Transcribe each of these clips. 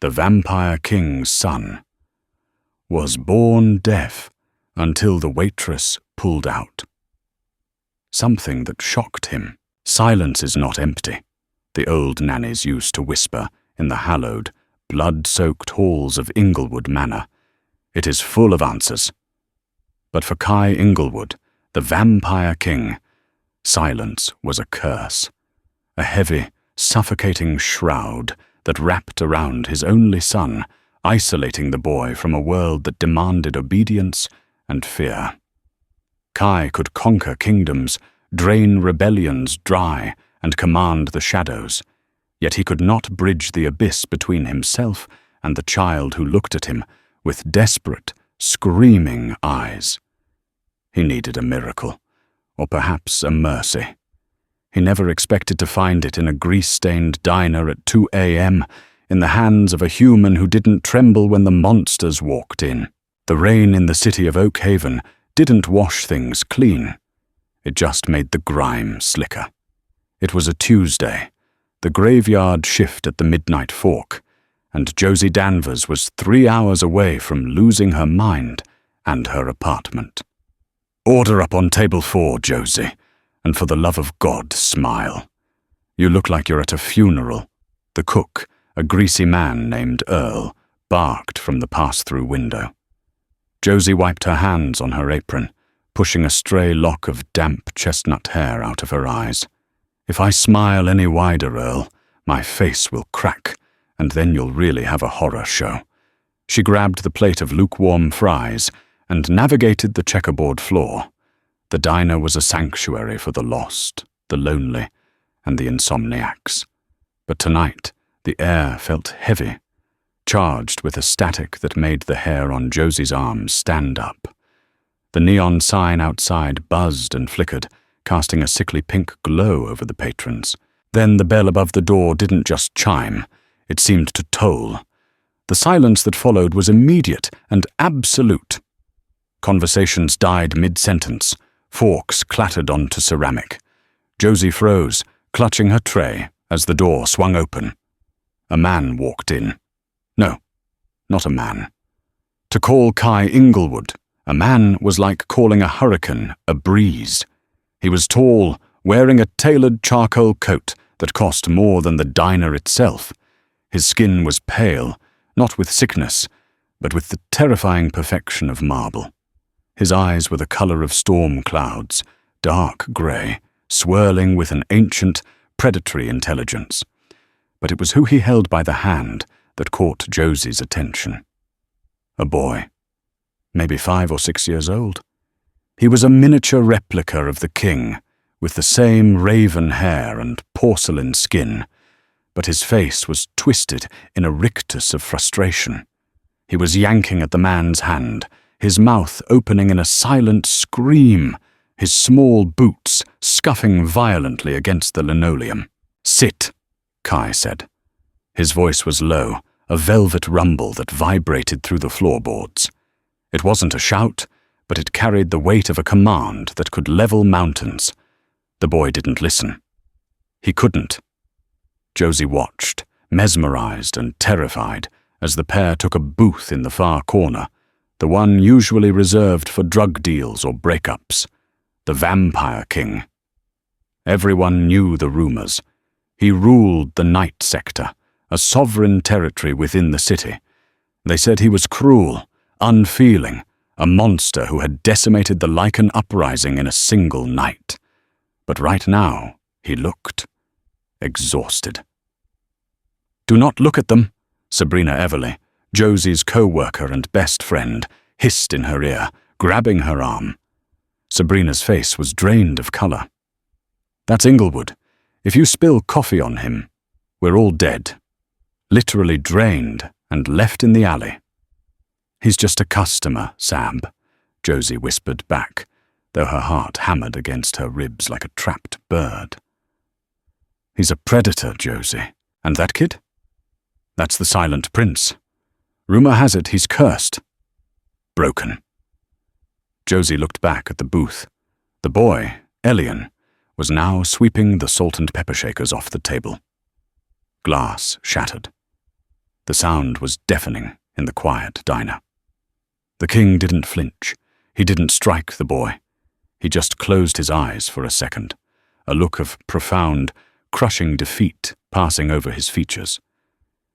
the vampire king's son, was born deaf until the waitress pulled out. Something that shocked him. Silence is not empty, the old nannies used to whisper in the hallowed, blood-soaked halls of Inglewood Manor. It is full of answers. But for Kai Inglewood, the vampire king, silence was a curse, a heavy, suffocating shroud that wrapped around his only son, isolating the boy from a world that demanded obedience and fear. Kai could conquer kingdoms, drain rebellions dry, and command the shadows, yet he could not bridge the abyss between himself and the child who looked at him with desperate, screaming eyes. He needed a miracle, or perhaps a mercy. He never expected to find it in a grease-stained diner at 2 a.m., in the hands of a human who didn't tremble when the monsters walked in. The rain in the city of Oak Haven didn't wash things clean. It just made the grime slicker. It was a Tuesday, the graveyard shift at the Midnight Fork, and Josie Danvers was 3 hours away from losing her mind and her apartment. "Order up on table 4, Josie, and for the love of God, smile. You look like you're at a funeral." The cook, a greasy man named Earl, barked from the pass-through window. Josie wiped her hands on her apron, pushing a stray lock of damp chestnut hair out of her eyes. "If I smile any wider, Earl, my face will crack, and then you'll really have a horror show." She grabbed the plate of lukewarm fries and navigated the checkerboard floor. The diner was a sanctuary for the lost, the lonely, and the insomniacs. But tonight, the air felt heavy, charged with a static that made the hair on Josie's arms stand up. The neon sign outside buzzed and flickered, casting a sickly pink glow over the patrons. Then the bell above the door didn't just chime, it seemed to toll. The silence that followed was immediate and absolute. Conversations died mid-sentence. Forks clattered onto ceramic. Josie froze, clutching her tray, as the door swung open. A man walked in. No, not a man. To call Kai Inglewood a man was like calling a hurricane a breeze. He was tall, wearing a tailored charcoal coat that cost more than the diner itself. His skin was pale, not with sickness, but with the terrifying perfection of marble. His eyes were the color of storm clouds, dark grey, swirling with an ancient, predatory intelligence. But it was who he held by the hand that caught Josie's attention. A boy, maybe 5 or 6 years old. He was a miniature replica of the king, with the same raven hair and porcelain skin, but his face was twisted in a rictus of frustration. He was yanking at the man's hand, his mouth opening in a silent scream, his small boots scuffing violently against the linoleum. "Sit," Kai said. His voice was low, a velvet rumble that vibrated through the floorboards. It wasn't a shout, but it carried the weight of a command that could level mountains. The boy didn't listen. He couldn't. Josie watched, mesmerized and terrified, as the pair took a booth in the far corner, the one usually reserved for drug deals or breakups. The Vampire King. Everyone knew the rumors. He ruled the night sector, a sovereign territory within the city. They said he was cruel, unfeeling, a monster who had decimated the Lycan uprising in a single night. But right now, he looked exhausted. "Do not look at them," Sabrina Everly, Josie's co-worker and best friend, hissed in her ear, grabbing her arm. Sabrina's face was drained of color. "That's Inglewood. If you spill coffee on him, we're all dead. Literally drained and left in the alley." "He's just a customer, Sab," Josie whispered back, though her heart hammered against her ribs like a trapped bird. "He's a predator, Josie. And that kid? That's the Silent Prince. Rumor has it he's cursed. Broken." Josie looked back at the booth. The boy, Elian, was now sweeping the salt and pepper shakers off the table. Glass shattered. The sound was deafening in the quiet diner. The king didn't flinch. He didn't strike the boy. He just closed his eyes for a second, a look of profound, crushing defeat passing over his features.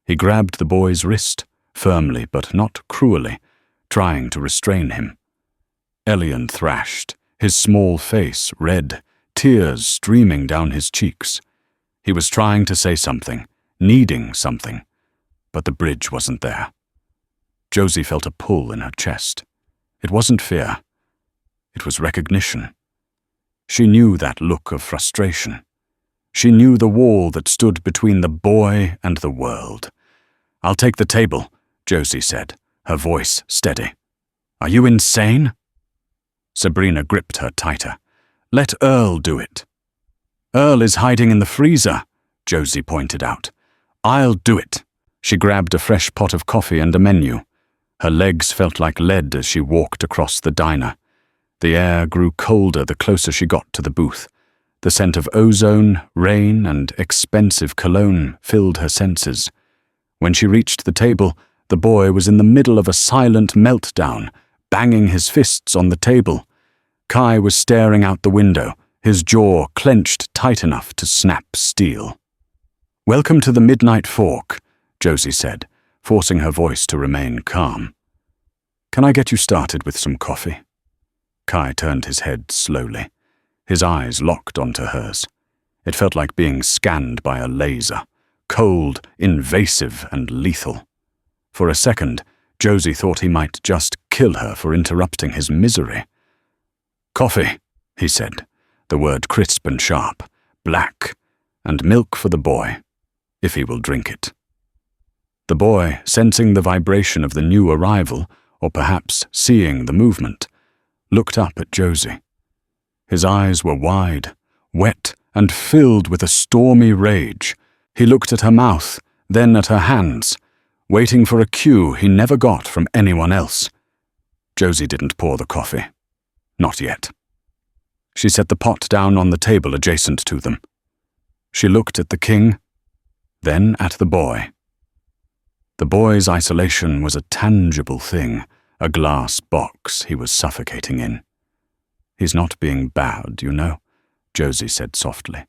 He grabbed the boy's wrist, firmly but not cruelly, trying to restrain him. Elian thrashed, his small face red, tears streaming down his cheeks. He was trying to say something, needing something, but the bridge wasn't there. Josie felt a pull in her chest. It wasn't fear. It was recognition. She knew that look of frustration. She knew the wall that stood between the boy and the world. "I'll take the table," Josie said, her voice steady. "Are you insane?" Sabrina gripped her tighter. "Let Earl do it." "Earl is hiding in the freezer," Josie pointed out. "I'll do it." She grabbed a fresh pot of coffee and a menu. Her legs felt like lead as she walked across the diner. The air grew colder the closer she got to the booth. The scent of ozone, rain, and expensive cologne filled her senses. When she reached the table, the boy was in the middle of a silent meltdown, banging his fists on the table. Kai was staring out the window, his jaw clenched tight enough to snap steel. "Welcome to the Midnight Fork," Josie said, forcing her voice to remain calm. "Can I get you started with some coffee?" Kai turned his head slowly. His eyes locked onto hers. It felt like being scanned by a laser, cold, invasive, and lethal. For a second, Josie thought he might just kill her for interrupting his misery. "Coffee," he said, the word crisp and sharp, "black, and milk for the boy, if he will drink it." The boy, sensing the vibration of the new arrival, or perhaps seeing the movement, looked up at Josie. His eyes were wide, wet, and filled with a stormy rage. He looked at her mouth, then at her hands, waiting for a cue he never got from anyone else. Josie didn't pour the coffee. Not yet. She set the pot down on the table adjacent to them. She looked at the king, then at the boy. The boy's isolation was a tangible thing, a glass box he was suffocating in. "He's not being bad, you know," Josie said softly.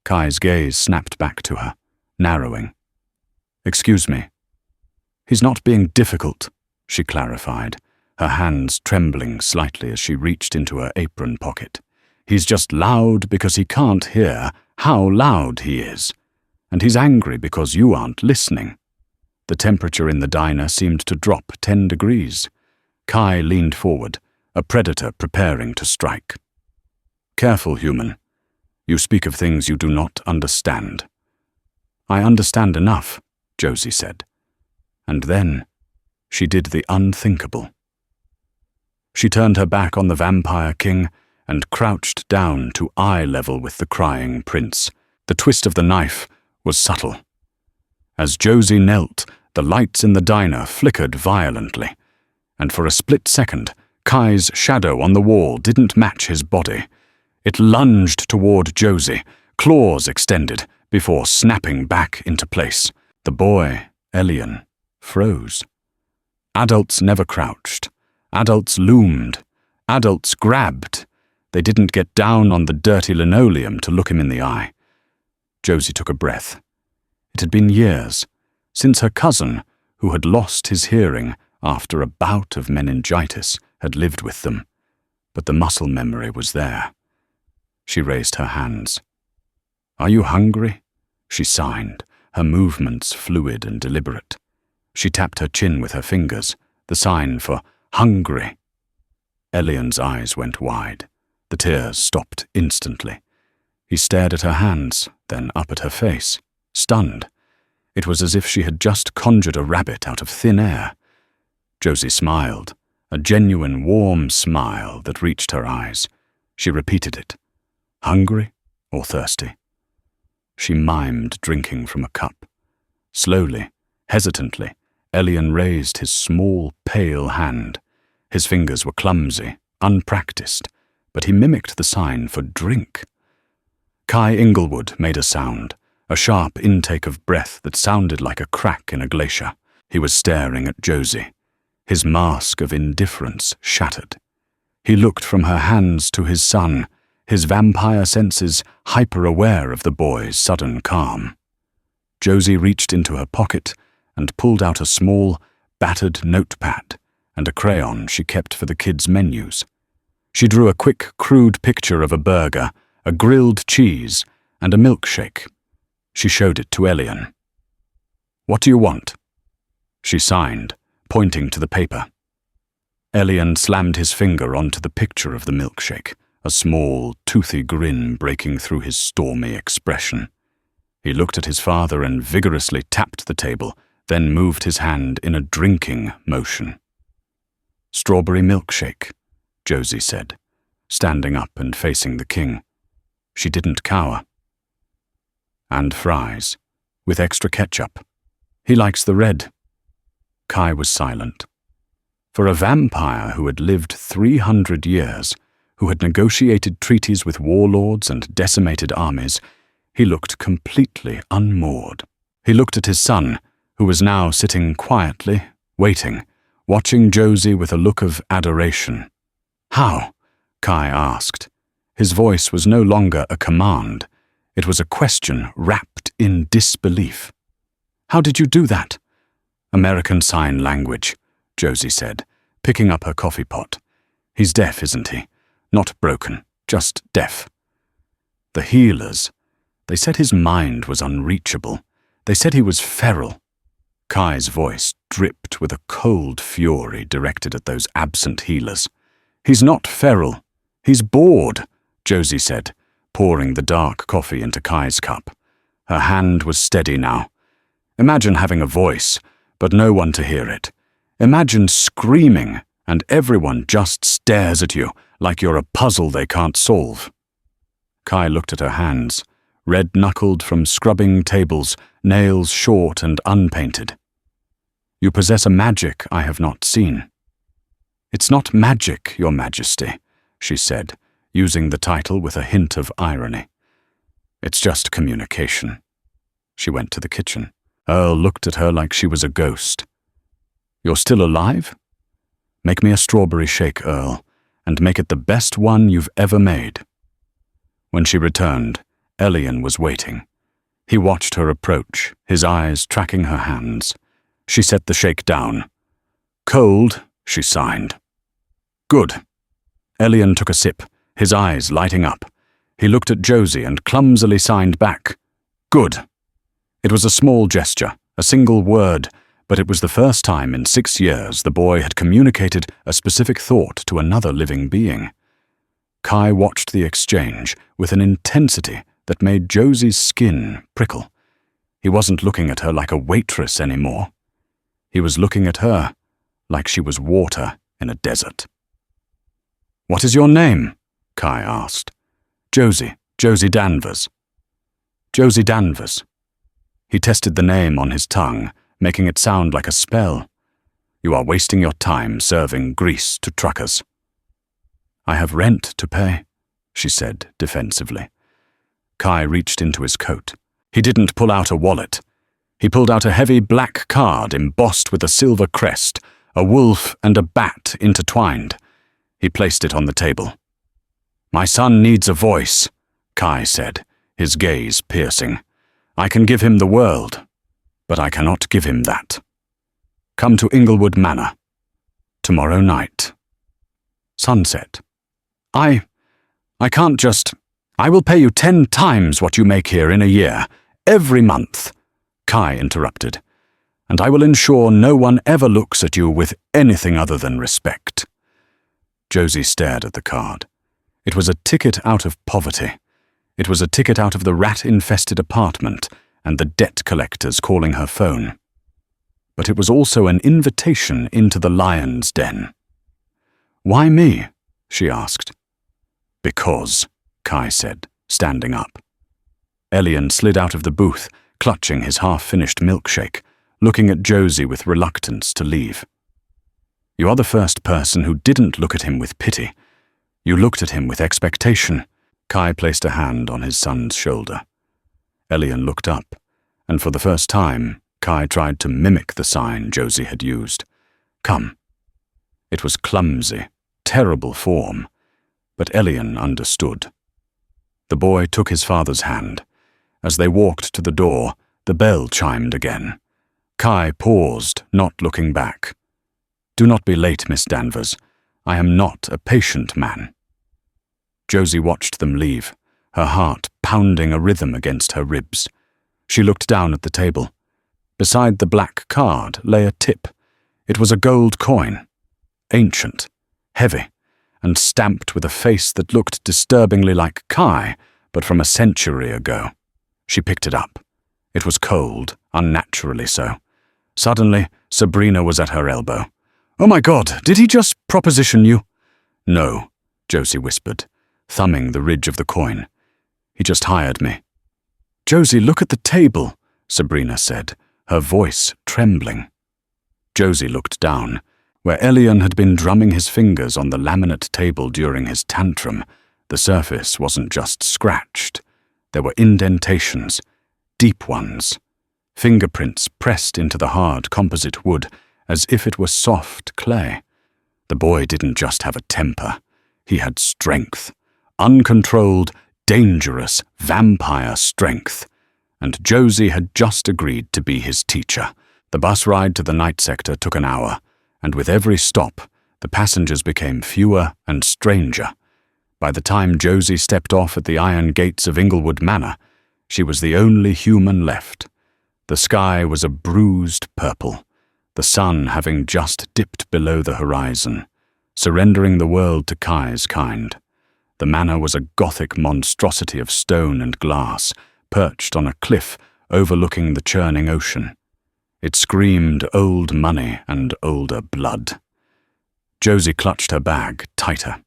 Kai's gaze snapped back to her, narrowing. "Excuse me." "He's not being difficult," she clarified, her hands trembling slightly as she reached into her apron pocket. "He's just loud because he can't hear how loud he is. And he's angry because you aren't listening." The temperature in the diner seemed to drop 10 degrees. Kai leaned forward, a predator preparing to strike. "Careful, human. You speak of things you do not understand." "I understand enough," Josie said. And then she did the unthinkable. She turned her back on the vampire king and crouched down to eye level with the crying prince. The twist of the knife was subtle. As Josie knelt, the lights in the diner flickered violently, and for a split second, Kai's shadow on the wall didn't match his body. It lunged toward Josie, claws extended, before snapping back into place. The boy, Elian, froze. Adults never crouched. Adults loomed. Adults grabbed. They didn't get down on the dirty linoleum to look him in the eye. Josie took a breath. It had been years since her cousin, who had lost his hearing after a bout of meningitis, had lived with them, but the muscle memory was there. She raised her hands. "Are you hungry?" she signed, her movements fluid and deliberate. She tapped her chin with her fingers, the sign for hungry. Elian's eyes went wide. The tears stopped instantly. He stared at her hands, then up at her face, stunned. It was as if she had just conjured a rabbit out of thin air. Josie smiled, a genuine warm smile that reached her eyes. She repeated it. "Hungry or thirsty?" She mimed drinking from a cup. Slowly, hesitantly, Elian raised his small, pale hand. His fingers were clumsy, unpracticed, but he mimicked the sign for drink. Kai Inglewood made a sound, a sharp intake of breath that sounded like a crack in a glacier. He was staring at Josie, his mask of indifference shattered. He looked from her hands to his son, his vampire senses hyper-aware of the boy's sudden calm. Josie reached into her pocket and pulled out a small, battered notepad and a crayon she kept for the kids' menus. She drew a quick, crude picture of a burger, a grilled cheese, and a milkshake. She showed it to Elian. "What do you want?" She signed, pointing to the paper. Elian slammed his finger onto the picture of the milkshake, a small, toothy grin breaking through his stormy expression. He looked at his father and vigorously tapped the table, then moved his hand in a drinking motion. "Strawberry milkshake," Josie said, standing up and facing the king. She didn't cower. "And fries, with extra ketchup. He likes the red." Kai was silent. For a vampire who had lived 300 years, who had negotiated treaties with warlords and decimated armies, he looked completely unmoored. He looked at his son, who was now sitting quietly, waiting, watching Josie with a look of adoration. "How?" Kai asked. His voice was no longer a command. It was a question wrapped in disbelief. "How did you do that?" "American Sign Language," Josie said, picking up her coffee pot. "He's deaf, isn't he? Not broken, just deaf." The healers, they said his mind was unreachable. They said he was feral. Kai's voice dripped with a cold fury directed at those absent healers. "He's not feral. He's bored," Josie said, pouring the dark coffee into Kai's cup. Her hand was steady now. "Imagine having a voice, but no one to hear it. Imagine screaming, and everyone just stares at you like you're a puzzle they can't solve." Kai looked at her hands, red-knuckled from scrubbing tables, nails short and unpainted. "You possess a magic I have not seen." "It's not magic, Your Majesty," she said, using the title with a hint of irony. "It's just communication." She went to the kitchen. Earl looked at her like she was a ghost. "You're still alive? Make me a strawberry shake, Earl, and make it the best one you've ever made." When she returned, Elian was waiting. He watched her approach, his eyes tracking her hands. She set the shake down. "Cold," she signed. "Good." Elian took a sip, his eyes lighting up. He looked at Josie and clumsily signed back. "Good." It was a small gesture, a single word, but it was the first time in 6 years the boy had communicated a specific thought to another living being. Kai watched the exchange with an intensity that made Josie's skin prickle. He wasn't looking at her like a waitress anymore. He was looking at her like she was water in a desert. "What is your name?" Kai asked. Josie Danvers." "Josie Danvers." He tested the name on his tongue, making it sound like a spell. "You are wasting your time serving grease to truckers." "I have rent to pay," she said defensively. Kai reached into his coat. He didn't pull out a wallet. He pulled out a heavy black card embossed with a silver crest, a wolf and a bat intertwined. He placed it on the table. "My son needs a voice," Kai said, his gaze piercing. "I can give him the world, but I cannot give him that. Come to Inglewood Manor. Tomorrow night. Sunset." I can't just... I will pay you 10 times what you make here in a year, every month," Kai interrupted, "and I will ensure no one ever looks at you with anything other than respect." Josie stared at the card. It was a ticket out of poverty. It was a ticket out of the rat-infested apartment and the debt collectors calling her phone. But it was also an invitation into the lion's den. "Why me?" she asked. "Because," Kai said, standing up. Elian slid out of the booth, clutching his half-finished milkshake, looking at Josie with reluctance to leave. "You are the first person who didn't look at him with pity. You looked at him with expectation." Kai placed a hand on his son's shoulder. Elian looked up, and for the first time, Kai tried to mimic the sign Josie had used. Come. It was clumsy, terrible form, but Elian understood. The boy took his father's hand. As they walked to the door, the bell chimed again. Kai paused, not looking back. Do not be late, Miss Danvers. I am not a patient man. Josie watched them leave, her heart pounding a rhythm against her ribs. She looked down at the table. Beside the black card lay a tip. It was a gold coin, ancient, heavy, and stamped with a face that looked disturbingly like Kai, but from a century ago. She picked it up. It was cold, unnaturally so. Suddenly, Sabrina was at her elbow. "Oh my God, did he just proposition you?" "No," Josie whispered, thumbing the ridge of the coin. "He just hired me." "Josie, look at the table," Sabrina said, her voice trembling. Josie looked down. Where Elian had been drumming his fingers on the laminate table during his tantrum, the surface wasn't just scratched. There were indentations, deep ones, fingerprints pressed into the hard composite wood as if it were soft clay. The boy didn't just have a temper. He had strength, uncontrolled, dangerous, vampire strength. And Josie had just agreed to be his teacher. The bus ride to the night sector took an hour, and with every stop, the passengers became fewer and stranger. By the time Josie stepped off at the iron gates of Inglewood Manor, she was the only human left. The sky was a bruised purple, the sun having just dipped below the horizon, surrendering the world to Kai's kind. The manor was a gothic monstrosity of stone and glass, perched on a cliff overlooking the churning ocean. It screamed old money and older blood. Josie clutched her bag tighter.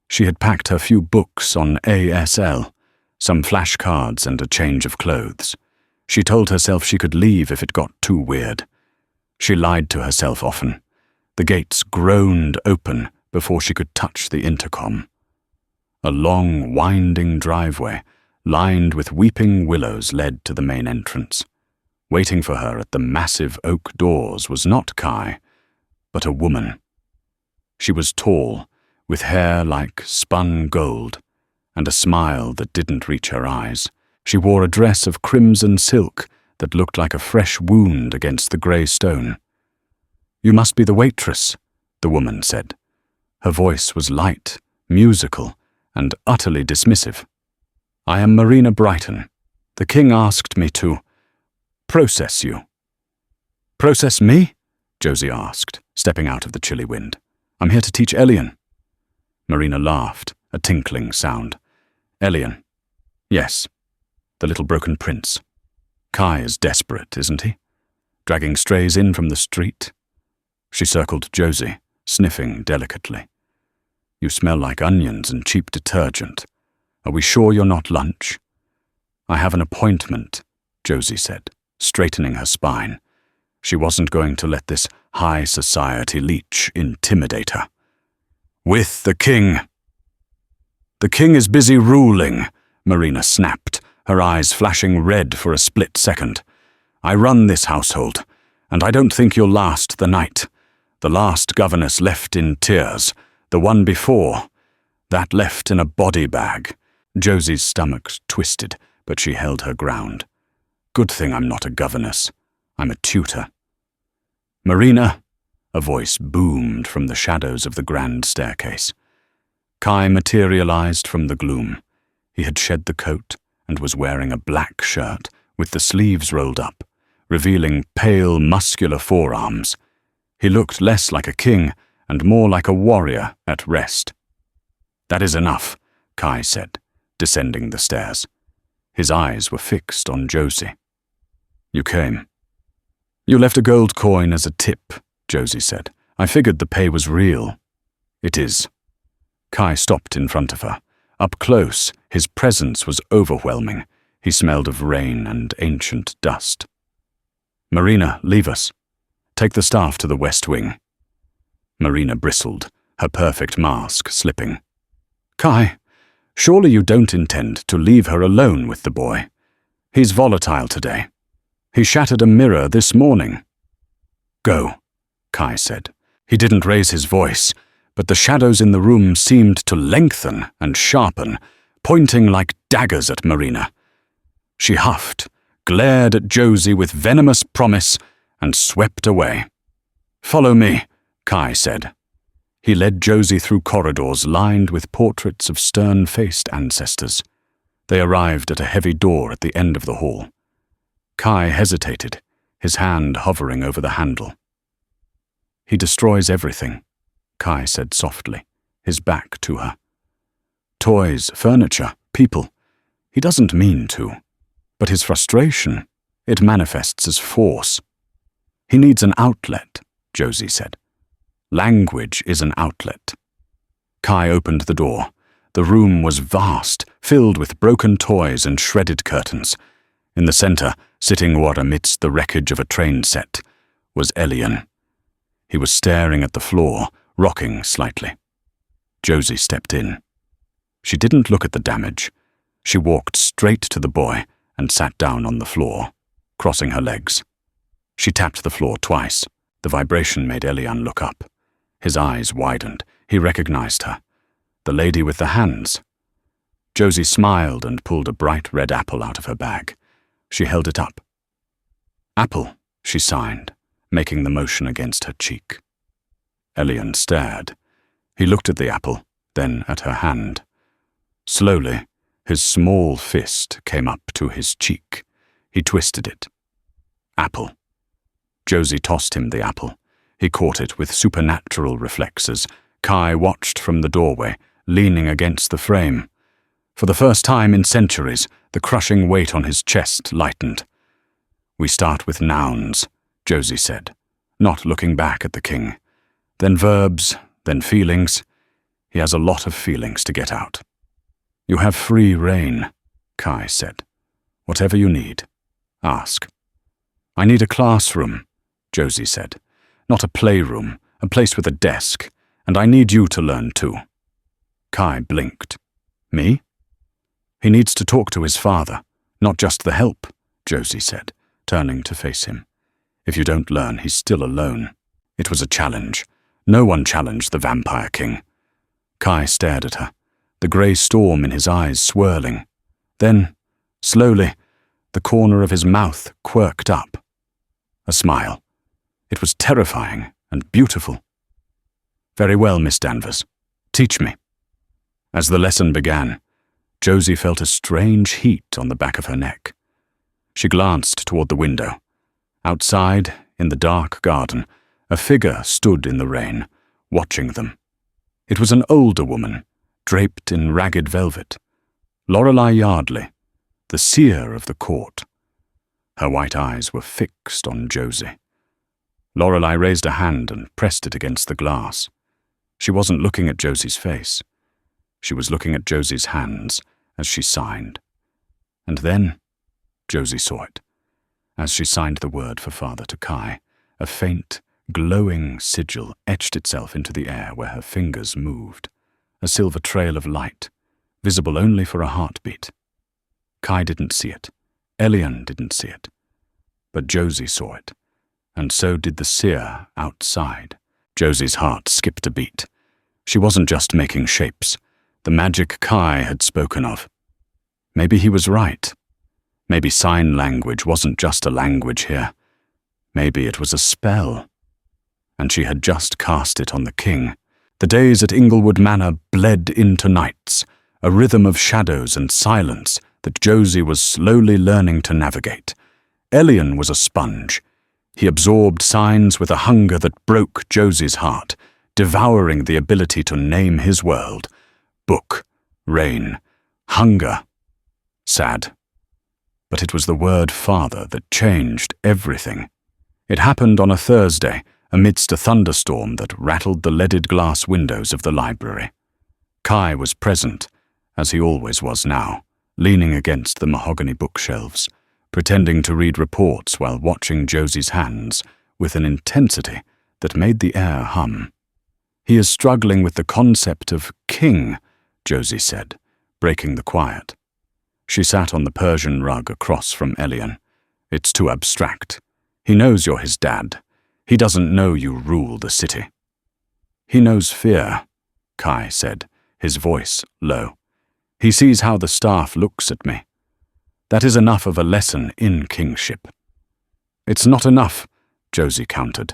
She had packed her few books on ASL, some flashcards and a change of clothes. She told herself she could leave if it got too weird. She lied to herself often. The gates groaned open before she could touch the intercom. A long, winding driveway, lined with weeping willows, led to the main entrance. Waiting for her at the massive oak doors was not Kai, but a woman. She was tall, with hair like spun gold, and a smile that didn't reach her eyes. She wore a dress of crimson silk that looked like a fresh wound against the grey stone. "You must be the waitress," the woman said. Her voice was light, musical, and utterly dismissive. "I am Marina Brighton. The king asked me to process you." "Process me?" Josie asked, stepping out of the chilly wind. "I'm here to teach Elian." Marina laughed, a tinkling sound. "Elian. Yes. The little broken prince. Kai is desperate, isn't he? Dragging strays in from the street." She circled Josie, sniffing delicately. "You smell like onions and cheap detergent. Are we sure you're not lunch?" "I have an appointment," Josie said, straightening her spine. She wasn't going to let this high society leech intimidate her. "With the king." "The king is busy ruling," Marina snapped, her eyes flashing red for a split second. "I run this household, and I don't think you'll last the night. The last governess left in tears, the one before, that left in a body bag." Josie's stomach twisted, but she held her ground. "Good thing I'm not a governess. I'm a tutor." "Marina," a voice boomed from the shadows of the grand staircase. Kai materialized from the gloom. He had shed the coat and was wearing a black shirt with the sleeves rolled up, revealing pale, muscular forearms. He looked less like a king and more like a warrior at rest. "That is enough," Kai said, descending the stairs. His eyes were fixed on Josie. "You came." "You left a gold coin as a tip," Josie said. "I figured the pay was real." "It is." Kai stopped in front of her. Up close, his presence was overwhelming. He smelled of rain and ancient dust. "Marina, leave us. Take the staff to the west wing." Marina bristled, her perfect mask slipping. "Kai, surely you don't intend to leave her alone with the boy?" He's volatile today. He shattered a mirror this morning. Go, Kai said. He didn't raise his voice, but the shadows in the room seemed to lengthen and sharpen, pointing like daggers at Marina. She huffed, glared at Josie with venomous promise, and swept away. Follow me, Kai said. He led Josie through corridors lined with portraits of stern-faced ancestors. They arrived at a heavy door at the end of the hall. Kai hesitated, his hand hovering over the handle. He destroys everything, Kai said softly, his back to her. Toys, furniture, people. He doesn't mean to. But his frustration, it manifests as force. He needs an outlet, Josie said. Language is an outlet. Kai opened the door. The room was vast, filled with broken toys and shredded curtains. In the center, sitting what amidst the wreckage of a train set, was Elian. He was staring at the floor, rocking slightly. Josie stepped in. She didn't look at the damage. She walked straight to the boy and sat down on the floor, crossing her legs. She tapped the floor twice. The vibration made Elian look up. His eyes widened. He recognized her. The lady with the hands. Josie smiled and pulled a bright red apple out of her bag. She held it up. Apple, she signed, making the motion against her cheek. Elian stared. He looked at the apple, then at her hand. Slowly, his small fist came up to his cheek. He twisted it. Apple. Josie tossed him the apple. He caught it with supernatural reflexes. Kai watched from the doorway, leaning against the frame. For the first time in centuries, the crushing weight on his chest lightened. We start with nouns, Josie said, not looking back at the king. Then verbs, then feelings. He has a lot of feelings to get out. You have free rein, Kai said. Whatever you need, ask. I need a classroom, Josie said. Not a playroom, a place with a desk, and I need you to learn too. Kai blinked. Me? He needs to talk to his father, not just the help, Josie said, turning to face him. If you don't learn, he's still alone. It was a challenge. No one challenged the Vampire King. Kai stared at her, the grey storm in his eyes swirling. Then, slowly, the corner of his mouth quirked up. A smile. It was terrifying and beautiful. Very well, Miss Danvers. Teach me. As the lesson began, Josie felt a strange heat on the back of her neck. She glanced toward the window. Outside, in the dark garden, a figure stood in the rain, watching them. It was an older woman, draped in ragged velvet. Lorelei Yardley, the seer of the court. Her white eyes were fixed on Josie. Lorelei raised a hand and pressed it against the glass. She wasn't looking at Josie's face. She was looking at Josie's hands as she signed. And then Josie saw it. As she signed the word for father to Kai, a faint, glowing sigil etched itself into the air where her fingers moved, a silver trail of light, visible only for a heartbeat. Kai didn't see it. Elian didn't see it. But Josie saw it, and so did the seer outside. Josie's heart skipped a beat. She wasn't just making shapes. The magic Kai had spoken of. Maybe he was right. Maybe sign language wasn't just a language here. Maybe it was a spell. And she had just cast it on the king. The days at Inglewood Manor bled into nights, a rhythm of shadows and silence that Josie was slowly learning to navigate. Elian was a sponge. He absorbed signs with a hunger that broke Josie's heart, devouring the ability to name his world. Book, rain, hunger, sad. But it was the word father that changed everything. It happened on a Thursday, amidst a thunderstorm that rattled the leaded glass windows of the library. Kai was present, as he always was now, leaning against the mahogany bookshelves, pretending to read reports while watching Josie's hands with an intensity that made the air hum. He is struggling with the concept of king, Josie said, breaking the quiet. She sat on the Persian rug across from Elian. It's too abstract. He knows you're his dad. He doesn't know you rule the city. He knows fear, Kai said, his voice low. He sees how the staff looks at me. That is enough of a lesson in kingship. It's not enough, Josie countered.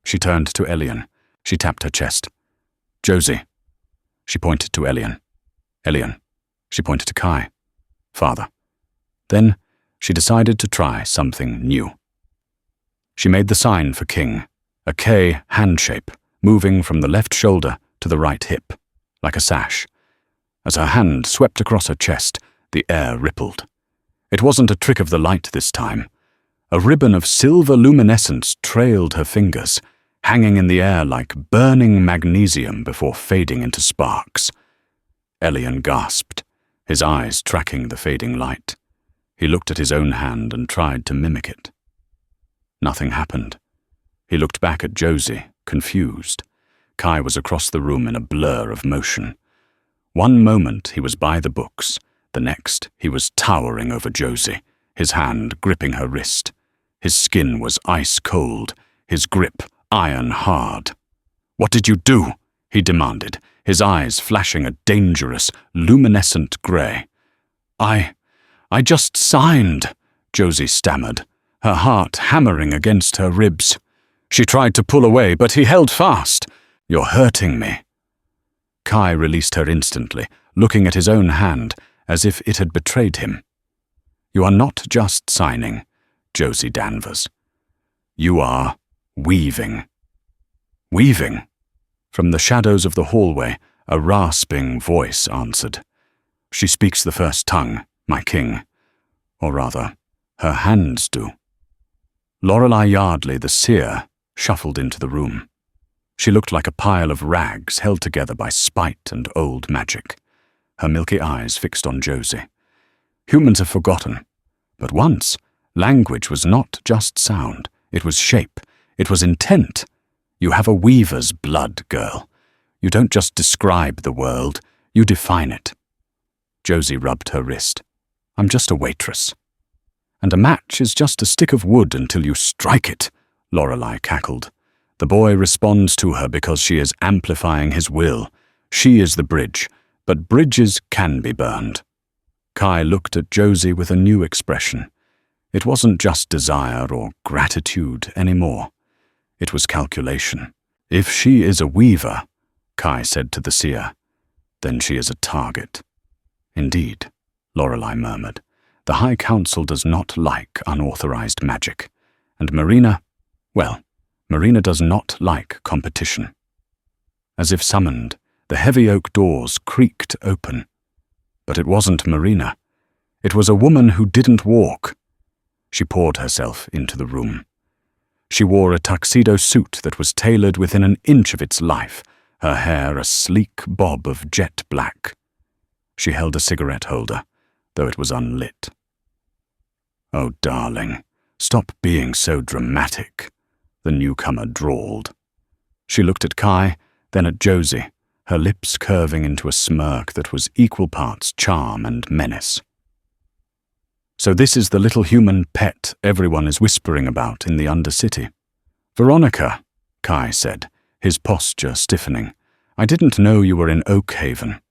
She turned to Elian. She tapped her chest. Josie. She pointed to Elian. Elian. She pointed to Kai. Father. Then she decided to try something new. She made the sign for King, a K hand shape, moving from the left shoulder to the right hip, like a sash. As her hand swept across her chest, the air rippled. It wasn't a trick of the light this time. A ribbon of silver luminescence trailed her fingers, hanging in the air like burning magnesium before fading into sparks. Elian gasped, his eyes tracking the fading light. He looked at his own hand and tried to mimic it. Nothing happened. He looked back at Josie, confused. Kai was across the room in a blur of motion. One moment he was by the books, the next he was towering over Josie, his hand gripping her wrist. His skin was ice cold, his grip iron hard. "What did you do?" he demanded, his eyes flashing a dangerous, luminescent grey. I just signed," Josie stammered, her heart hammering against her ribs. She tried to pull away, but he held fast. "You're hurting me." Kai released her instantly, looking at his own hand as if it had betrayed him. "You are not just signing, Josie Danvers. You are weaving." "Weaving?" From the shadows of the hallway, a rasping voice answered. "She speaks the first tongue, my king. Or rather, her hands do." Lorelei Yardley, the seer, shuffled into the room. She looked like a pile of rags held together by spite and old magic, her milky eyes fixed on Josie. Humans have forgotten, but once, language was not just sound, it was shape, it was intent. You have a weaver's blood, girl. You don't just describe the world, you define it. Josie rubbed her wrist. "I'm just a waitress." "And a match is just a stick of wood until you strike it," Lorelei cackled. The boy responds to her because she is amplifying his will. She is the bridge, but bridges can be burned. Kai looked at Josie with a new expression. It wasn't just desire or gratitude anymore. It was calculation. "If she is a weaver," Kai said to the seer, "then she is a target." "Indeed," Lorelei murmured. "The High Council does not like unauthorized magic. And Marina does not like competition." As if summoned, the heavy oak doors creaked open. But it wasn't Marina. It was a woman who didn't walk. She poured herself into the room. She wore a tuxedo suit that was tailored within an inch of its life, her hair a sleek bob of jet black. She held a cigarette holder, though it was unlit. "Oh, darling, stop being so dramatic," the newcomer drawled. She looked at Kai, then at Josie, her lips curving into a smirk that was equal parts charm and menace. "So this is the little human pet everyone is whispering about in the Undercity." "Veronica," Kai said, his posture stiffening. "I didn't know you were in Oakhaven."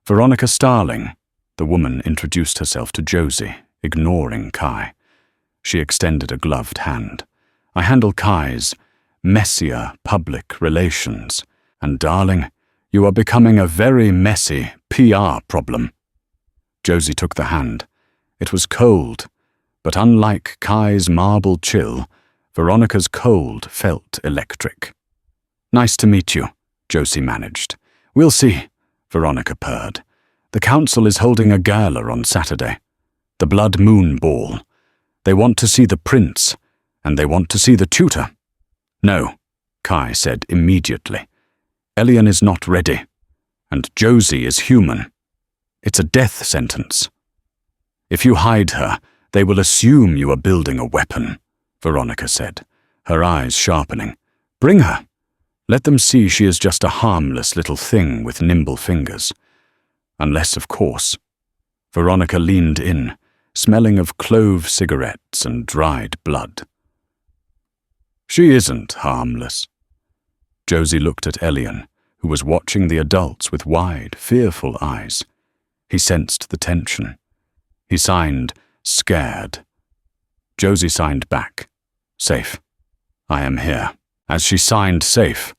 "Veronica Starling," the woman introduced herself to Josie, ignoring Kai. She extended a gloved hand. "I handle Kai's messier public relations, and darling, you are becoming a very messy PR problem." Josie took the hand. It was cold, but unlike Kai's marble chill, Veronica's cold felt electric. "Nice to meet you," Josie managed. "We'll see," Veronica purred. "The council is holding a gala on Saturday. The Blood Moon Ball. They want to see the prince, and they want to see the tutor." "No," Kai said immediately. "Elian is not ready, and Josie is human. It's a death sentence. If you hide her, they will assume you are building a weapon," Veronica said, her eyes sharpening. "Bring her. Let them see she is just a harmless little thing with nimble fingers. Unless, of course." Veronica leaned in, smelling of clove cigarettes and dried blood. She isn't harmless. Josie looked at Elian, who was watching the adults with wide, fearful eyes. He sensed the tension. He signed, scared. Josie signed back, safe. I am here. As she signed safe,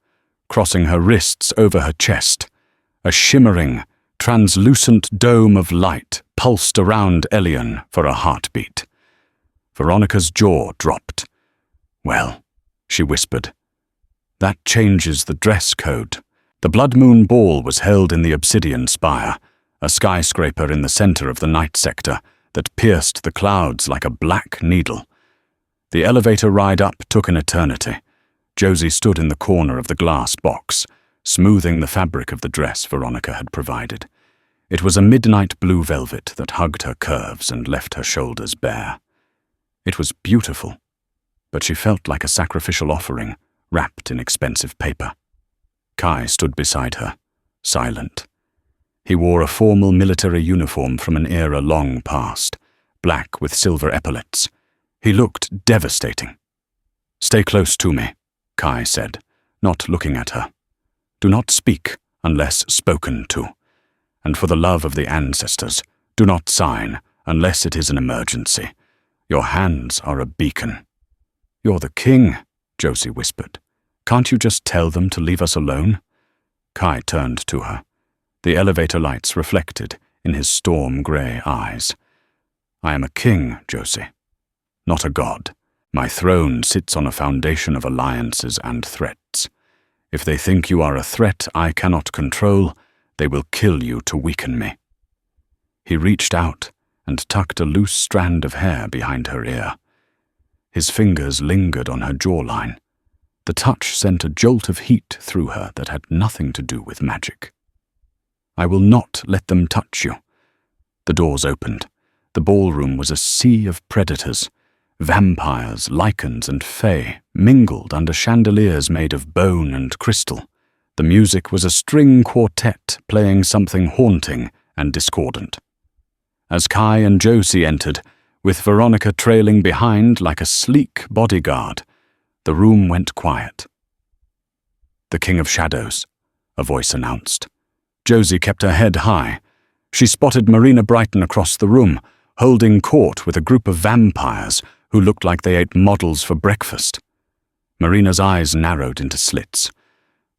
crossing her wrists over her chest, a shimmering, translucent dome of light pulsed around Elian for a heartbeat. Veronica's jaw dropped. Well, she whispered, that changes the dress code. The Blood Moon Ball was held in the obsidian spire, a skyscraper in the center of the night sector that pierced the clouds like a black needle. The elevator ride up took an eternity. Josie stood in the corner of the glass box, smoothing the fabric of the dress Veronica had provided. It was a midnight blue velvet that hugged her curves and left her shoulders bare. It was beautiful, but she felt like a sacrificial offering wrapped in expensive paper. Kai stood beside her, silent. He wore a formal military uniform from an era long past, black with silver epaulets. He looked devastating. Stay close to me, Kai said, not looking at her. Do not speak unless spoken to. And for the love of the ancestors, do not sign unless it is an emergency. Your hands are a beacon. You're the king, Josie whispered. Can't you just tell them to leave us alone? Kai turned to her. The elevator lights reflected in his storm-grey eyes. I am a king, Josie, not a god. My throne sits on a foundation of alliances and threats. If they think you are a threat I cannot control, they will kill you to weaken me. He reached out and tucked a loose strand of hair behind her ear. His fingers lingered on her jawline. The touch sent a jolt of heat through her that had nothing to do with magic. I will not let them touch you. The doors opened. The ballroom was a sea of predators. Vampires, lichens, and fae mingled under chandeliers made of bone and crystal. The music was a string quartet playing something haunting and discordant. As Kai and Josie entered, with Veronica trailing behind like a sleek bodyguard, the room went quiet. The King of Shadows, a voice announced. Josie kept her head high. She spotted Marina Brighton across the room, holding court with a group of vampires who looked like they ate models for breakfast. Marina's eyes narrowed into slits.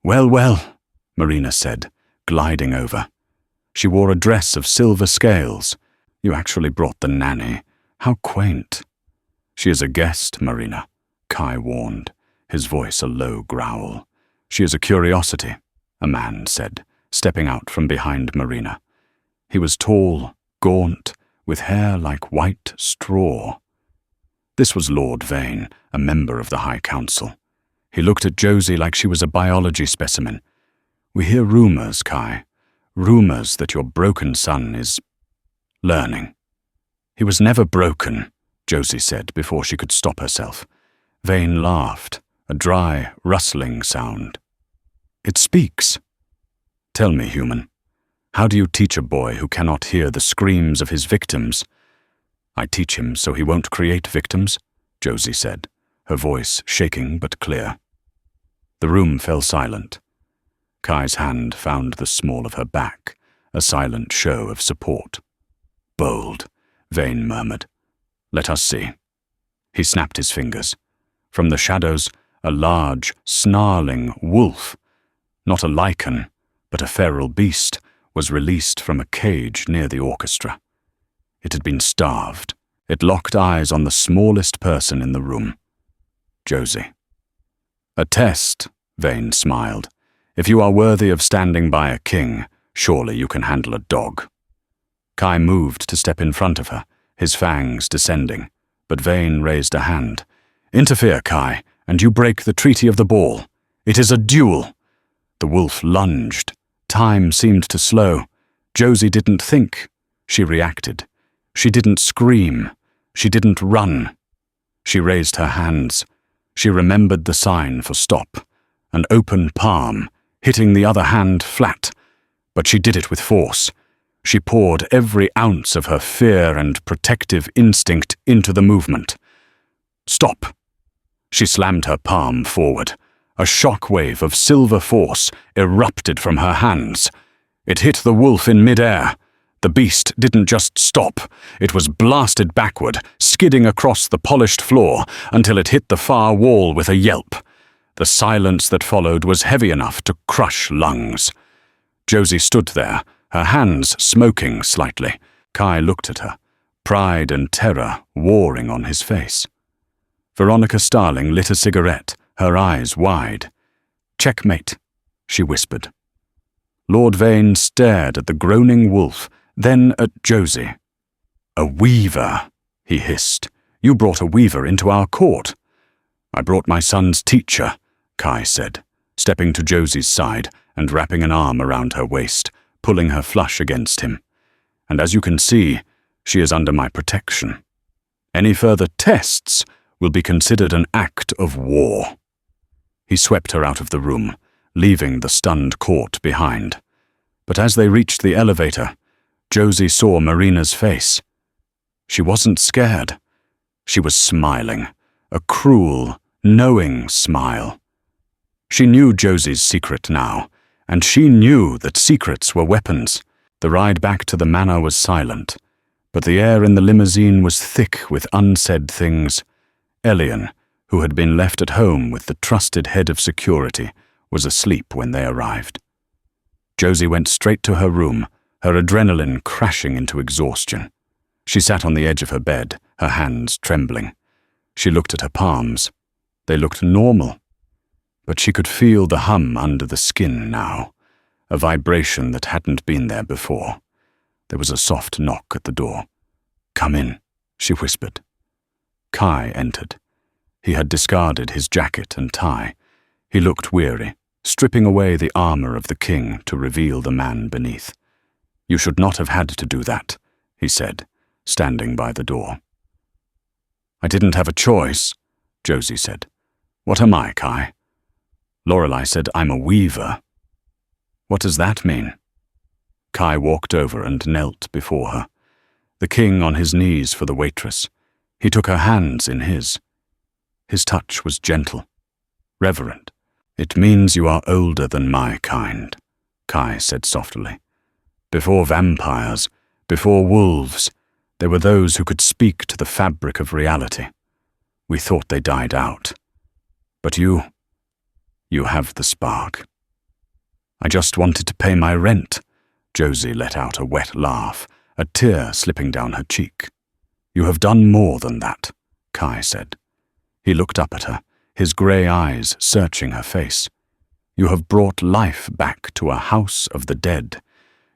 Well, well, Marina said, gliding over. She wore a dress of silver scales. You actually brought the nanny. How quaint. She is a guest, Marina, Kai warned, his voice a low growl. She is a curiosity, a man said, stepping out from behind Marina. He was tall, gaunt, with hair like white straw. This was Lord Vane, a member of the High Council. He looked at Josie like she was a biology specimen. We hear rumors, Kai. Rumors that your broken son is learning. He was never broken, Josie said before she could stop herself. Vane laughed, a dry, rustling sound. It speaks. Tell me, human, how do you teach a boy who cannot hear the screams of his victims? I teach him so he won't create victims, Josie said, her voice shaking but clear. The room fell silent. Kai's hand found the small of her back, a silent show of support. Bold, Vane murmured. Let us see. He snapped his fingers. From the shadows, a large, snarling wolf, not a lichen, but a feral beast, was released from a cage near the orchestra. It had been starved. It locked eyes on the smallest person in the room. Josie. A test, Vane smiled. If you are worthy of standing by a king, surely you can handle a dog. Kai moved to step in front of her, his fangs descending, but Vane raised a hand. Interfere, Kai, and you break the treaty of the ball. It is a duel. The wolf lunged. Time seemed to slow. Josie didn't think. She reacted. She didn't scream. She didn't run. She raised her hands. She remembered the sign for stop. An open palm, hitting the other hand flat. But she did it with force. She poured every ounce of her fear and protective instinct into the movement. "Stop!" She slammed her palm forward. A shockwave of silver force erupted from her hands. It hit the wolf in midair. The beast didn't just stop. It was blasted backward, skidding across the polished floor until it hit the far wall with a yelp. The silence that followed was heavy enough to crush lungs. Josie stood there, her hands smoking slightly. Kai looked at her, pride and terror warring on his face. Veronica Starling lit a cigarette, her eyes wide. "Checkmate," she whispered. Lord Vane stared at the groaning wolf, then at Josie. "A weaver," he hissed. "You brought a weaver into our court." "I brought my son's teacher," Kai said, stepping to Josie's side and wrapping an arm around her waist, pulling her flush against him. "And as you can see, she is under my protection. Any further tests will be considered an act of war." He swept her out of the room, leaving the stunned court behind. But as they reached the elevator, Josie saw Marina's face. She wasn't scared. She was smiling, a cruel, knowing smile. She knew Josie's secret now, and she knew that secrets were weapons. The ride back to the manor was silent, but the air in the limousine was thick with unsaid things. Elian, who had been left at home with the trusted head of security, was asleep when they arrived. Josie went straight to her room, her adrenaline crashing into exhaustion. She sat on the edge of her bed, her hands trembling. She looked at her palms. They looked normal, but she could feel the hum under the skin now, a vibration that hadn't been there before. There was a soft knock at the door. "Come in," she whispered. Kai entered. He had discarded his jacket and tie. He looked weary, stripping away the armor of the king to reveal the man beneath. "You should not have had to do that," he said, standing by the door. "I didn't have a choice," Josie said. "What am I, Kai?" Lorelei said, "I'm a weaver." "What does that mean?" Kai walked over and knelt before her, the king on his knees for the waitress. He took her hands in his. His touch was gentle, reverent. "It means you are older than my kind," Kai said softly. "Before vampires, before wolves, there were those who could speak to the fabric of reality. We thought they died out. But you have the spark." "I just wanted to pay my rent." Josie let out a wet laugh, a tear slipping down her cheek. "You have done more than that," Kai said. He looked up at her, his grey eyes searching her face. "You have brought life back to a house of the dead.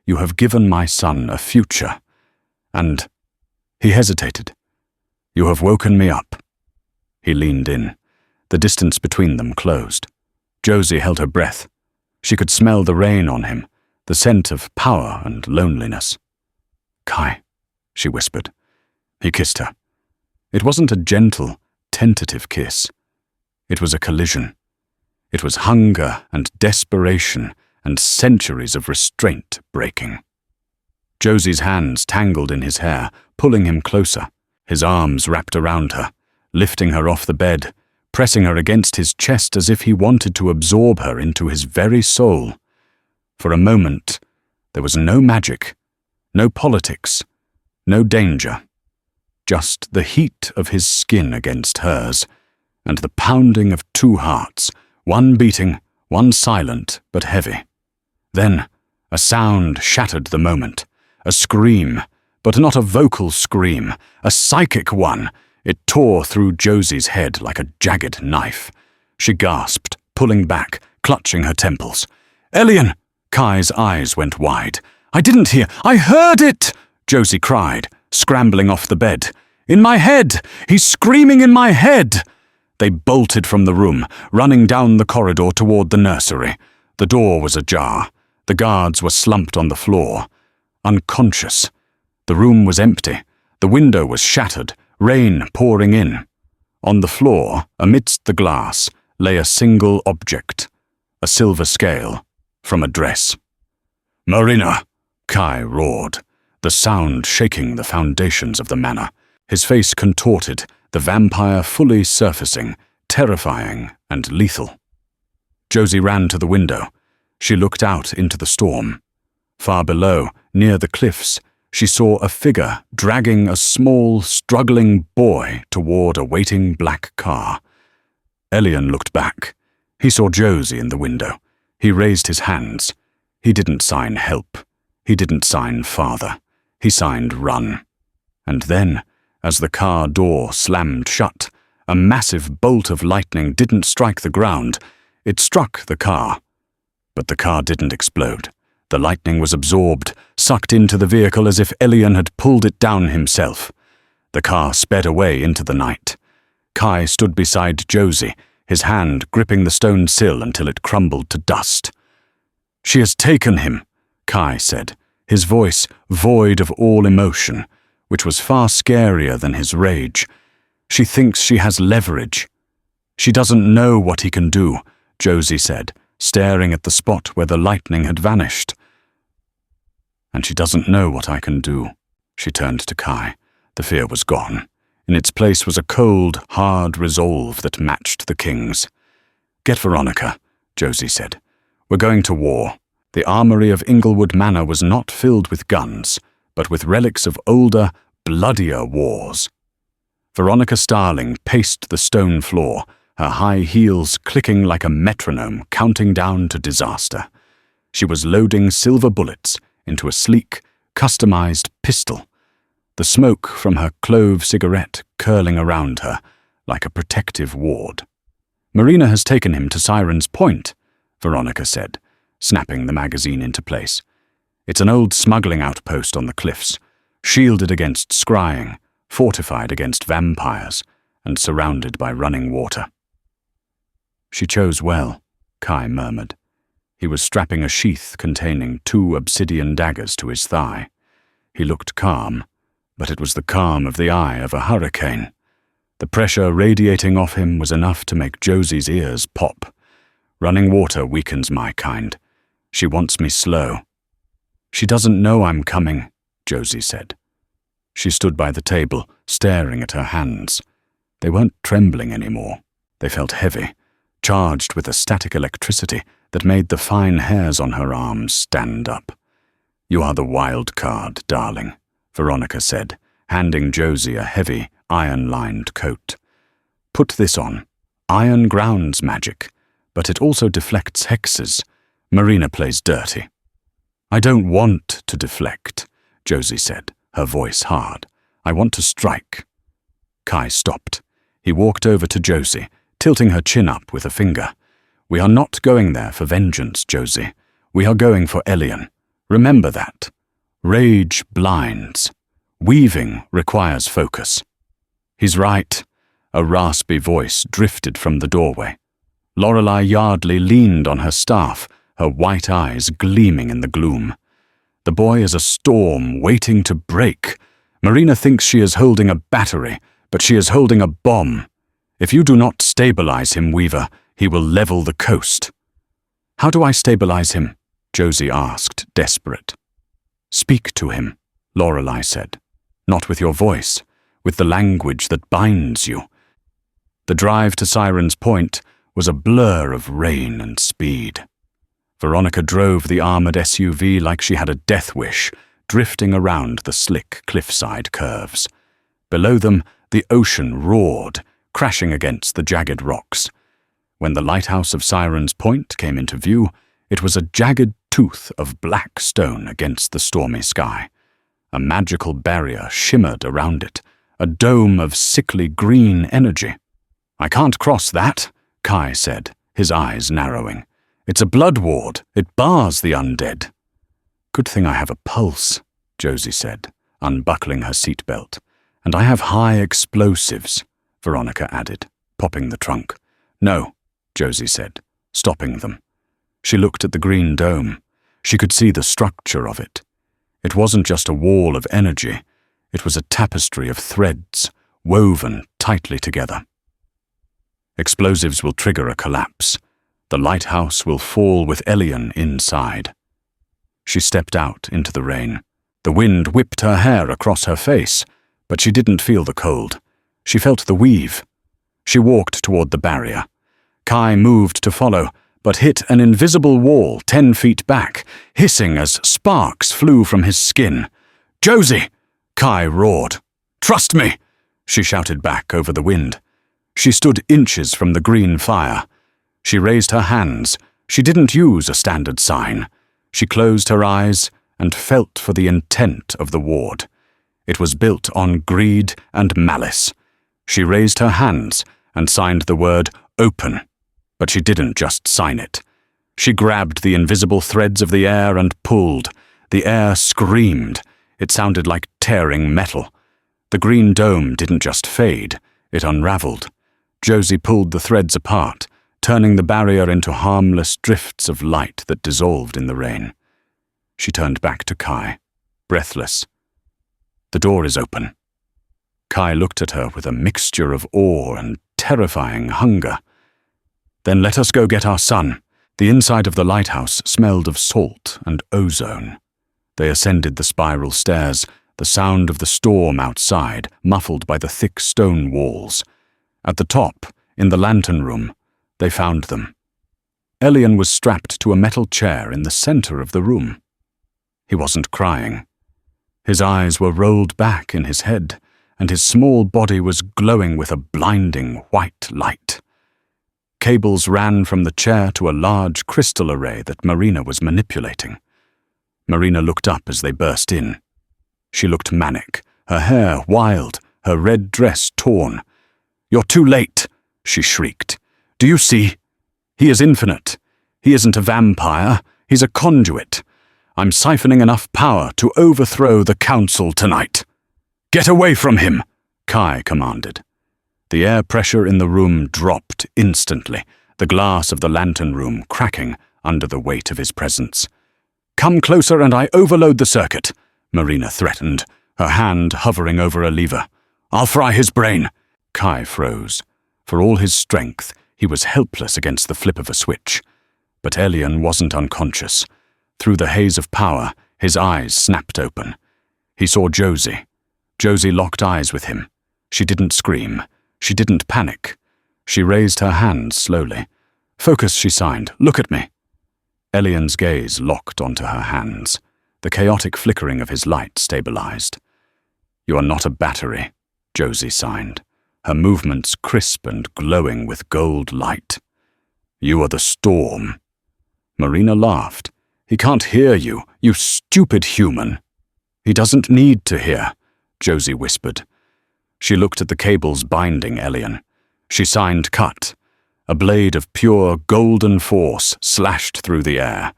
You have given my son a future. And—" he hesitated. "You have woken me up." He leaned in. The distance between them closed. Josie held her breath. She could smell the rain on him, the scent of power and loneliness. "Kai," she whispered. He kissed her. It wasn't a gentle, tentative kiss. It was a collision. It was hunger and desperation and centuries of restraint breaking. Josie's hands tangled in his hair, pulling him closer, his arms wrapped around her, lifting her off the bed, pressing her against his chest as if he wanted to absorb her into his very soul. For a moment, there was no magic, no politics, no danger. Just the heat of his skin against hers, and the pounding of two hearts, one beating, one silent but heavy. Then, a sound shattered the moment. A scream, but not a vocal scream, a psychic one. It tore through Josie's head like a jagged knife. She gasped, pulling back, clutching her temples. "Elian!" Kai's eyes went wide. "I didn't hear. I heard it!" Josie cried, scrambling off the bed. "In my head! He's screaming in my head!" They bolted from the room, running down the corridor toward the nursery. The door was ajar. The guards were slumped on the floor, unconscious. The room was empty. The window was shattered, rain pouring in. On the floor, amidst the glass, lay a single object, a silver scale, from a dress. "Marina!" Kai roared, the sound shaking the foundations of the manor. His face contorted, the vampire fully surfacing, terrifying and lethal. Josie ran to the window. She looked out into the storm. Far below, near the cliffs, she saw a figure dragging a small, struggling boy toward a waiting black car. Elian looked back. He saw Josie in the window. He raised his hands. He didn't sign help. He didn't sign father. He signed run. And then, as the car door slammed shut, a massive bolt of lightning didn't strike the ground. It struck the car. But the car didn't explode. The lightning was absorbed, sucked into the vehicle as if Elian had pulled it down himself. The car sped away into the night. Kai stood beside Josie, his hand gripping the stone sill until it crumbled to dust. "She has taken him," Kai said, his voice void of all emotion, which was far scarier than his rage. "She thinks she has leverage." "She doesn't know what he can do," Josie said, staring at the spot where the lightning had vanished. "And she doesn't know what I can do." She turned to Kai. The fear was gone. In its place was a cold, hard resolve that matched the king's. "Get Veronica," Josie said. "We're going to war." The armory of Inglewood Manor was not filled with guns, but with relics of older, bloodier wars. Veronica Starling paced the stone floor, her high heels clicking like a metronome counting down to disaster. She was loading silver bullets into a sleek, customized pistol, the smoke from her clove cigarette curling around her like a protective ward. "Marina has taken him to Siren's Point," Veronica said, snapping the magazine into place. "It's an old smuggling outpost on the cliffs, shielded against scrying, fortified against vampires, and surrounded by running water." "She chose well," Kai murmured. He was strapping a sheath containing 2 obsidian daggers to his thigh. He looked calm, but it was the calm of the eye of a hurricane. The pressure radiating off him was enough to make Josie's ears pop. "Running water weakens my kind. She wants me slow." "She doesn't know I'm coming," Josie said. She stood by the table, staring at her hands. They weren't trembling anymore. They felt heavy, charged with a static electricity that made the fine hairs on her arms stand up. "You are the wild card, darling," Veronica said, handing Josie a heavy, iron-lined coat. "Put this on. Iron grounds magic, but it also deflects hexes. Marina plays dirty." "I don't want to deflect," Josie said, her voice hard. "I want to strike." Kai stopped. He walked over to Josie, tilting her chin up with a finger. "We are not going there for vengeance, Josie. We are going for Elian. Remember that. Rage blinds. Weaving requires focus." "He's right." A raspy voice drifted from the doorway. Lorelei Yardley leaned on her staff, her white eyes gleaming in the gloom. "The boy is a storm waiting to break. Marina thinks she is holding a battery, but she is holding a bomb. If you do not stabilize him, Weaver, he will level the coast." "How do I stabilize him?" Josie asked, desperate. "Speak to him," Lorelei said. "Not with your voice, with the language that binds you." The drive to Siren's Point was a blur of rain and speed. Veronica drove the armored SUV like she had a death wish, drifting around the slick cliffside curves. Below them, the ocean roared, crashing against the jagged rocks. When the lighthouse of Siren's Point came into view, it was a jagged tooth of black stone against the stormy sky. A magical barrier shimmered around it, a dome of sickly green energy. "I can't cross that," Kai said, his eyes narrowing. "It's a blood ward. It bars the undead." "Good thing I have a pulse," Josie said, unbuckling her seatbelt. "And I have high explosives," Veronica added, popping the trunk. "No," Josie said, stopping them. She looked at the green dome. She could see the structure of it. It wasn't just a wall of energy. It was a tapestry of threads, woven tightly together. "Explosives will trigger a collapse. The lighthouse will fall with Elian inside." She stepped out into the rain. The wind whipped her hair across her face, but she didn't feel the cold. She felt the weave. She walked toward the barrier. Kai moved to follow, but hit an invisible wall 10 feet back, hissing as sparks flew from his skin. "Josie!" Kai roared. "Trust me!" she shouted back over the wind. She stood inches from the green fire. She raised her hands. She didn't use a standard sign. She closed her eyes and felt for the intent of the ward. It was built on greed and malice. She raised her hands and signed the word "open," but she didn't just sign it. She grabbed the invisible threads of the air and pulled. The air screamed. It sounded like tearing metal. The green dome didn't just fade, it unraveled. Josie pulled the threads apart, turning the barrier into harmless drifts of light that dissolved in the rain. She turned back to Kai, breathless. "The door is open." Kai looked at her with a mixture of awe and terrifying hunger. "Then let us go get our son." The inside of the lighthouse smelled of salt and ozone. They ascended the spiral stairs, the sound of the storm outside, muffled by the thick stone walls. At the top, in the lantern room, they found them. Elian was strapped to a metal chair in the center of the room. He wasn't crying. His eyes were rolled back in his head, and his small body was glowing with a blinding white light. Cables ran from the chair to a large crystal array that Marina was manipulating. Marina looked up as they burst in. She looked manic, her hair wild, her red dress torn. "You're too late," she shrieked. "Do you see? He is infinite. He isn't a vampire. He's a conduit. I'm siphoning enough power to overthrow the council tonight." "Get away from him," Kai commanded. The air pressure in the room dropped instantly, the glass of the lantern room cracking under the weight of his presence. "Come closer and I overload the circuit," Marina threatened, her hand hovering over a lever. "I'll fry his brain." Kai froze. For all his strength, he was helpless against the flip of a switch. But Elian wasn't unconscious. Through the haze of power, his eyes snapped open. He saw Josie. Josie locked eyes with him. She didn't scream. She didn't panic. She raised her hands slowly. "Focus," she signed. "Look at me." Elian's gaze locked onto her hands. The chaotic flickering of his light stabilized. "You are not a battery," Josie signed, her movements crisp and glowing with gold light. "You are the storm." Marina laughed. "He can't hear you, you stupid human." "He doesn't need to hear," Josie whispered. She looked at the cables binding Elian. She signed cut. A blade of pure golden force slashed through the air.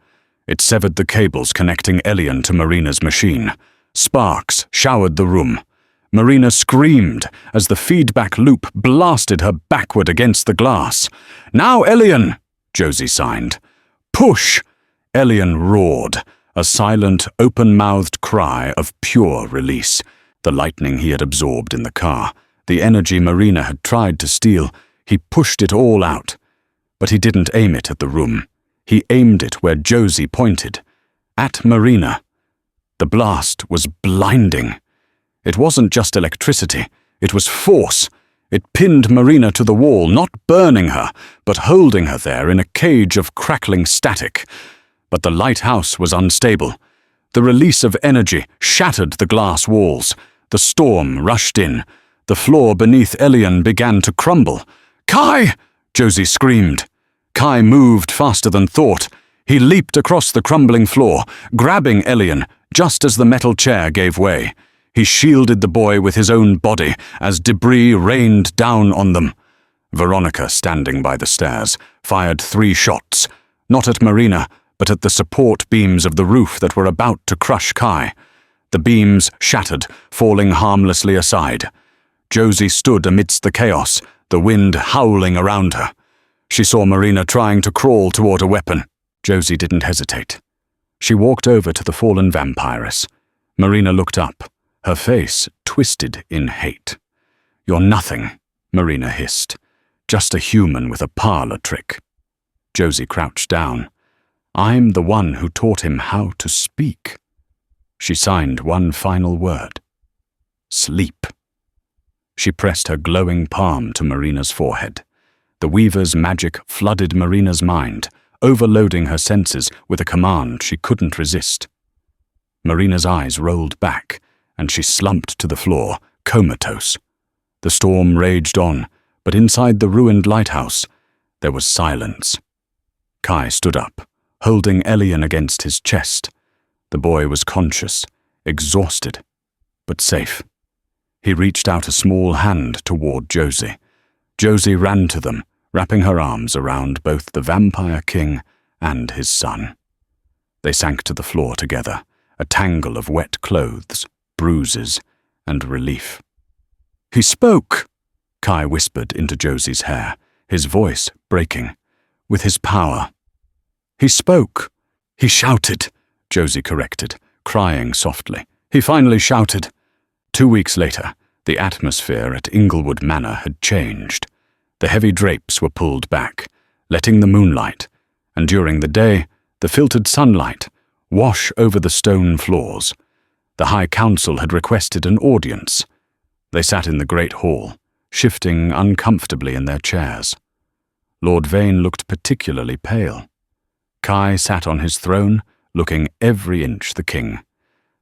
It severed the cables connecting Elian to Marina's machine. Sparks showered the room. Marina screamed as the feedback loop blasted her backward against the glass. "Now, Elian!" Josie signed. "Push!" Elian roared, a silent, open-mouthed cry of pure release. The lightning he had absorbed in the car, the energy Marina had tried to steal, he pushed it all out. But he didn't aim it at the room. He aimed it where Josie pointed, at Marina. The blast was blinding. It wasn't just electricity, it was force. It pinned Marina to the wall, not burning her, but holding her there in a cage of crackling static. But the lighthouse was unstable. The release of energy shattered the glass walls. The storm rushed in. The floor beneath Elian began to crumble. "Kai!" Josie screamed. Kai moved faster than thought. He leaped across the crumbling floor, grabbing Elian just as the metal chair gave way. He shielded the boy with his own body as debris rained down on them. Veronica, standing by the stairs, fired 3 shots, not at Marina, but at the support beams of the roof that were about to crush Kai. The beams shattered, falling harmlessly aside. Josie stood amidst the chaos, the wind howling around her. She saw Marina trying to crawl toward a weapon. Josie didn't hesitate. She walked over to the fallen vampiress. Marina looked up, her face twisted in hate. "You're nothing," Marina hissed. "Just a human with a parlor trick." Josie crouched down. I'm the one who taught him how to speak." She signed one final word. Sleep. She pressed her glowing palm to Marina's forehead. The weaver's magic flooded Marina's mind, overloading her senses with a command she couldn't resist. Marina's eyes rolled back, and she slumped to the floor, comatose. The storm raged on, but inside the ruined lighthouse, there was silence. Kai stood up, holding Elian against his chest. The boy was conscious, exhausted, but safe. He reached out a small hand toward Josie. Josie ran to them, wrapping her arms around both the vampire king and his son. They sank to the floor together, a tangle of wet clothes, bruises, and relief. "He spoke," Kai whispered into Josie's hair, his voice breaking. "With his power. He spoke." "He shouted," Josie corrected, crying softly. "He finally shouted." 2 weeks later, the atmosphere at Inglewood Manor had changed. The heavy drapes were pulled back, letting the moonlight, and during the day, the filtered sunlight, wash over the stone floors. The High Council had requested an audience. They sat in the great hall, shifting uncomfortably in their chairs. Lord Vane looked particularly pale. Kai sat on his throne, looking every inch the king.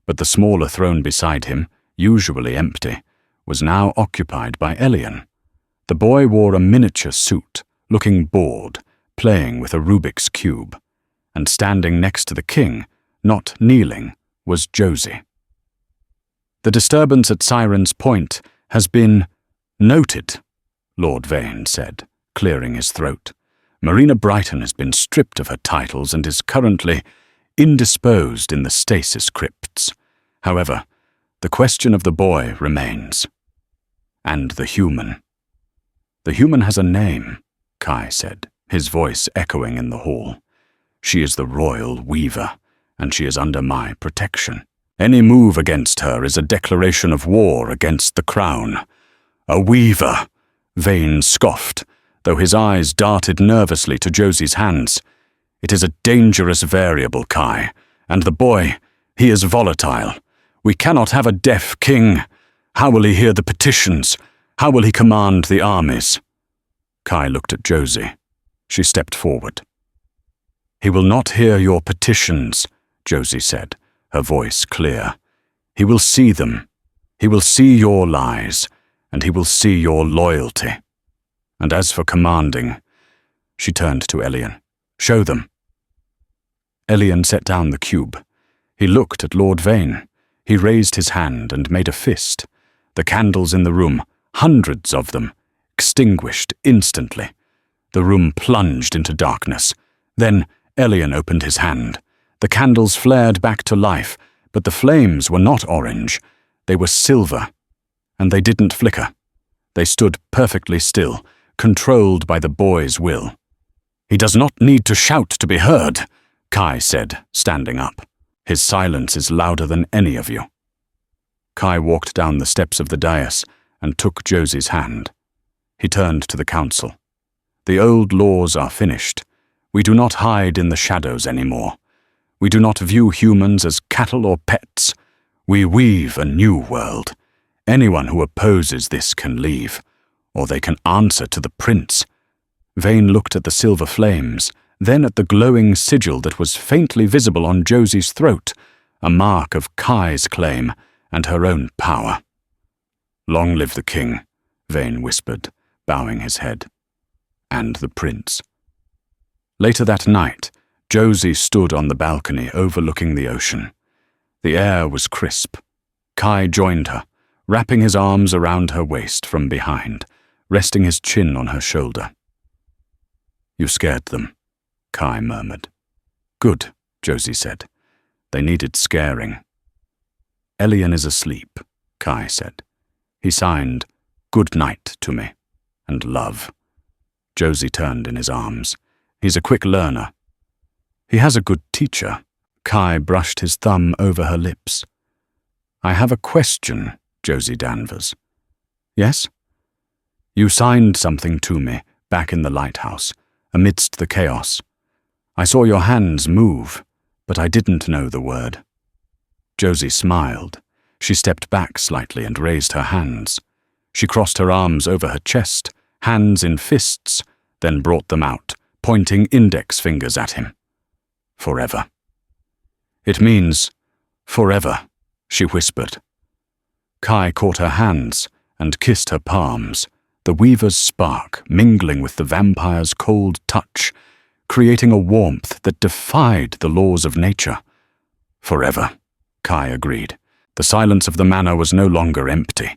But the smaller throne beside him, usually empty, was now occupied by Elian. The boy wore a miniature suit, looking bored, playing with a Rubik's Cube. And standing next to the king, not kneeling, was Josie. "The disturbance at Siren's Point has been noted," Lord Vane said, clearing his throat. "Marina Brighton has been stripped of her titles and is currently indisposed in the stasis crypts. However, the question of the boy remains. And the human." "The human has a name," Kai said, his voice echoing in the hall. "She is the Royal Weaver, and she is under my protection. Any move against her is a declaration of war against the crown." "A weaver," Vane scoffed, though his eyes darted nervously to Josie's hands. "It is a dangerous variable, Kai, and the boy, he is volatile. We cannot have a deaf king. How will he hear the petitions? How will he command the armies?" Kai looked at Josie. She stepped forward. "He will not hear your petitions," Josie said, her voice clear. "He will see them. He will see your lies, and he will see your loyalty. And as for commanding," she turned to Elian, "show them." Elian set down the cube. He looked at Lord Vane. He raised his hand and made a fist. The candles in the room, hundreds of them, extinguished instantly. The room plunged into darkness. Then Elian opened his hand. The candles flared back to life, but the flames were not orange. They were silver, and they didn't flicker. They stood perfectly still, controlled by the boy's will. "He does not need to shout to be heard," Kai said, standing up. "His silence is louder than any of you." Kai walked down the steps of the dais and took Josie's hand. He turned to the council. "The old laws are finished. We do not hide in the shadows anymore. We do not view humans as cattle or pets. We weave a new world. Anyone who opposes this can leave, or they can answer to the prince." Vane looked at the silver flames, then at the glowing sigil that was faintly visible on Josie's throat, a mark of Kai's claim and her own power. "Long live the king," Vane whispered, bowing his head. "And the prince." Later that night, Josie stood on the balcony overlooking the ocean. The air was crisp. Kai joined her, wrapping his arms around her waist from behind, resting his chin on her shoulder. "You scared them," Kai murmured. "Good," Josie said. "They needed scaring." "Elian is asleep," Kai said. He signed, "Good night" to me, and love. Josie turned in his arms. "He's a quick learner." "He has a good teacher." Kai brushed his thumb over her lips. "I have a question, Josie Danvers." "Yes?" "You signed something to me back in the lighthouse, amidst the chaos. I saw your hands move, but I didn't know the word. Josie smiled. She stepped back slightly and raised her hands. She crossed her arms over her chest, hands in fists, then brought them out, pointing index fingers at him. Forever. It means forever, she whispered. Kai caught her hands and kissed her palms, the weaver's spark mingling with the vampire's cold touch, creating a warmth that defied the laws of nature. Forever, Kai agreed. The silence of the manor was no longer empty.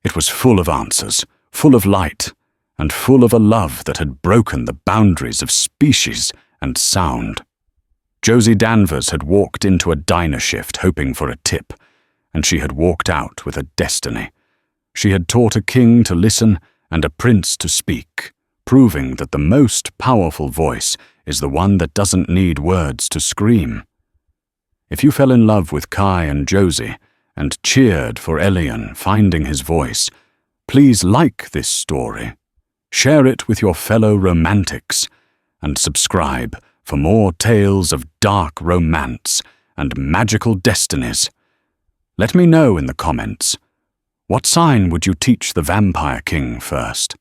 It was full of answers, full of light, and full of a love that had broken the boundaries of species and sound. Josie Danvers had walked into a diner shift hoping for a tip, and she had walked out with a destiny. She had taught a king to listen and a prince to speak, proving that the most powerful voice is the one that doesn't need words to scream. If you fell in love with Kai and Josie and cheered for Elian finding his voice, please like this story, share it with your fellow romantics, and subscribe for more tales of dark romance and magical destinies. Let me know in the comments, what sign would you teach the Vampire King first?